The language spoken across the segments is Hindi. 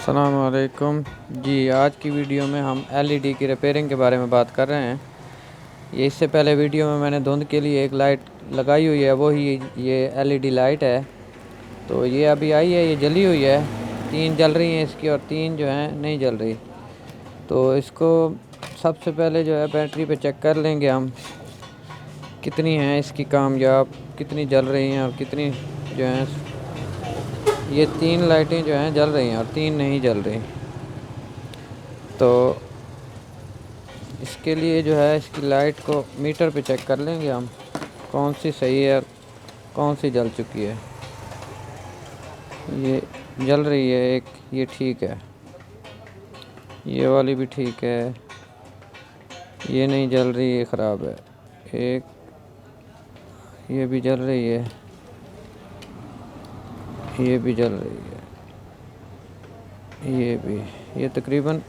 अस्सलाम वालेकुम जी। आज की वीडियो में हम एलईडी की रिपेयरिंग के बारे में बात कर रहे हैं। ये इससे पहले वीडियो में मैंने धुंध के लिए एक लाइट लगाई हुई है, वो ही ये एलईडी लाइट है। तो ये अभी आई है, ये जली हुई है, 3 जल रही हैं इसकी और 3 जो हैं नहीं जल रही। तो इसको सबसे पहले जो है बैटरी पे चेक कर लेंगे हम कितनी हैं इसकी कामयाब, कितनी जल रही हैं और कितनी जो हैं। ये 3 लाइटें जो हैं जल रही हैं और 3 नहीं जल रही। तो इसके लिए जो है इसकी लाइट को मीटर पे चेक कर लेंगे हम, कौन सी सही है और कौन सी जल चुकी है। ये जल रही है एक, ये ठीक है, ये वाली भी ठीक है, ये नहीं जल रही, ये ख़राब है। एक ये भी जल रही है, ये भी जल रही है, ये भी। ये तकरीबन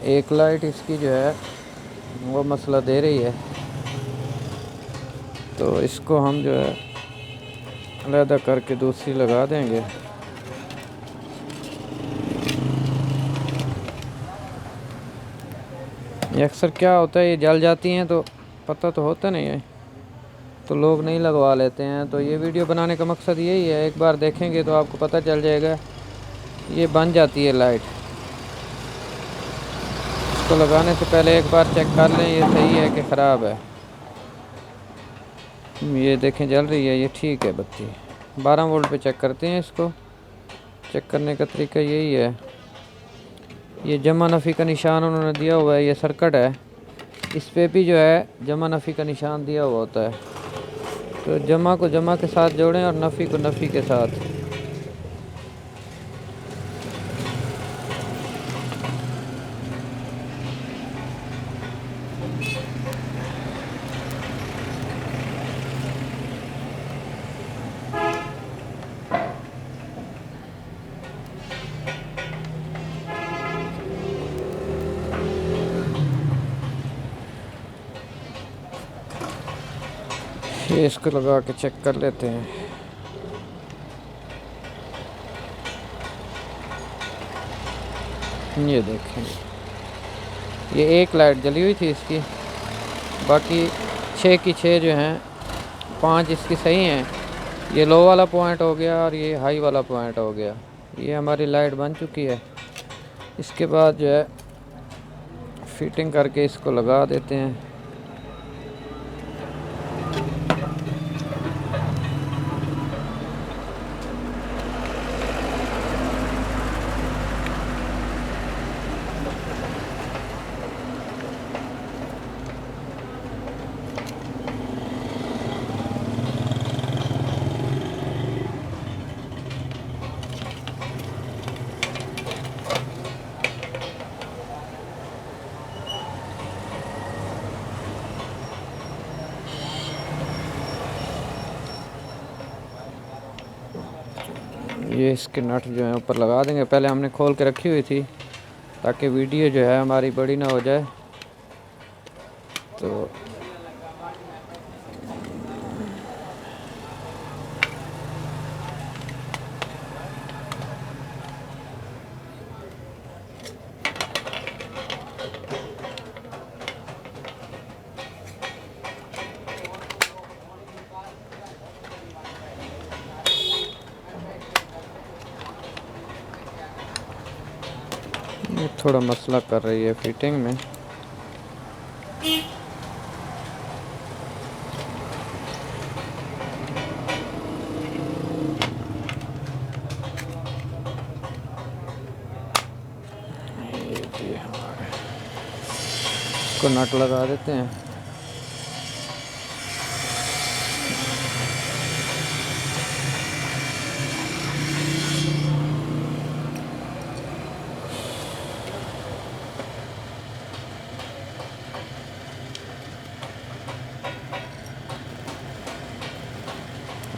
एक लाइट इसकी जो है वो मसला दे रही है। तो इसको हम जो है अलहदा करके दूसरी लगा देंगे। ये अक्सर क्या होता है, ये जल जाती हैं तो पता तो होता नहीं है, तो लोग नहीं लगवा लेते हैं। तो ये वीडियो बनाने का मकसद यही है, एक बार देखेंगे तो आपको पता चल जाएगा। ये बन जाती है लाइट, इसको लगाने से पहले एक बार चेक कर लें ये सही है कि ख़राब है। ये देखें जल रही है, ये ठीक है बत्ती। 12 वोल्ट पे चेक करते हैं इसको। चेक करने का तरीका यही है, ये जमा नफ़ी का निशान उन्होंने दिया हुआ है, ये सर्किट है, इस पे भी जो है जमा नफ़ी का निशान दिया हुआ होता है। तो जमा को जमा के साथ जोड़ें और नफ़ी को नफ़ी के साथ। ये इसको लगा के चेक कर लेते हैं। ये देखें, ये एक लाइट जली हुई थी इसकी, बाकी 6 की 6 जो हैं, 5 इसकी सही हैं। ये लो वाला पॉइंट हो गया और ये हाई वाला पॉइंट हो गया। ये हमारी लाइट बन चुकी है। इसके बाद जो है फिटिंग करके इसको लगा देते हैं। ये इसके नट जो है ऊपर लगा देंगे। पहले हमने खोल के रखी हुई थी ताकि वीडियो जो है हमारी बड़ी ना हो जाए। तो ये थोड़ा मसला कर रही है फिटिंग में। ये हमारे इसको नट लगा देते हैं।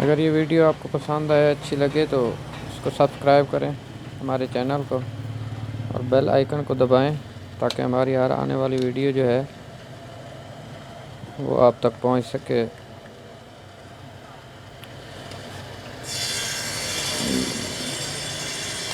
अगर ये वीडियो आपको पसंद आए, अच्छी लगे, तो इसको सब्सक्राइब करें हमारे चैनल को और बेल आइकन को दबाएं ताकि हमारी हर आने वाली वीडियो जो है वो आप तक पहुंच सके।